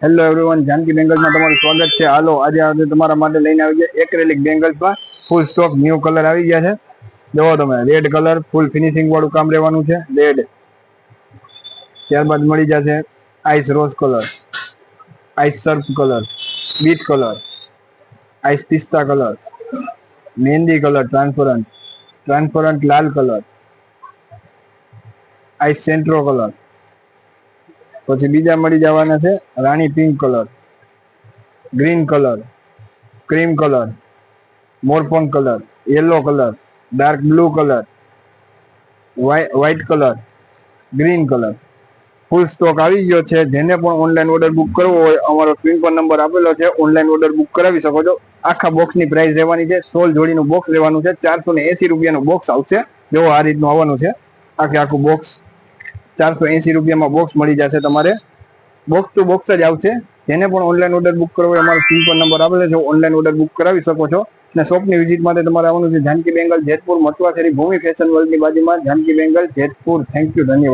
Hello everyone, Janaki બેંગલ્સમાં તમારું સ્વાગત છે। હાલો આજે તમારા માટે લઈને આવી ગયા એક્રેલિક બેંગલ્સમાં ફૂલ સ્ટોક ન્યૂ કલર આવી ગયા છે। જોવો તમે, રેડ કલર ફૂલ ફિનિશિંગ વાળું કામ રહેવાનું છે, રેડ। ત્યારબાદ મળી જશે ice rose colour, ice surf colour, beet colour, ice pista colour, mehndi colour, transparent લાલ કલર, આઈસ સેન્ટ્રો કલર। પછી બીજા મળી જવાના છે rani pink colour, green colour, cream colour, મોરપંખ colour, yellow colour, dark blue colour, white colour, green colour. Full stock આવી ગયો છે। જેને પણ ઓનલાઈન ઓર્ડર બુક કરવો હોય અમારો સ્ક્રીન પર નંબર આપેલો છે, ઓનલાઈન ઓર્ડર બુક કરાવી શકો છો। આખા બોક્સની પ્રાઇસ રહેવાની છે 16 જોડીનું બોક્સ લેવાનું છે। 480 રૂપિયાનું બોક્સ આવશે। જો આ રીતનું આવવાનું છે, આખું બોક્સ 480 રૂપિયામાં બોક્સ મળી જશે તમારે। બોક્સ ટુ બોક્સ જ આવશે। જેને પણ ઓનલાઈન ઓર્ડર બુક કરવો હોય અમારો સ્ક્રીન પર નંબર આપેલો છે, ઓનલાઈન ઓર્ડર બુક કરાવી શકો છો। અને શોપની વિઝિટ માટે તમારે આવવાનું છે જાનકી બેંગલ, જેતપુર, મટવા શેરી, ભૂમિ ફેશન વર્લ્ડની બાજુમાં જાનકી બેંગલ, જેતપુર। થેન્ક યુ, ધન્યવાદ।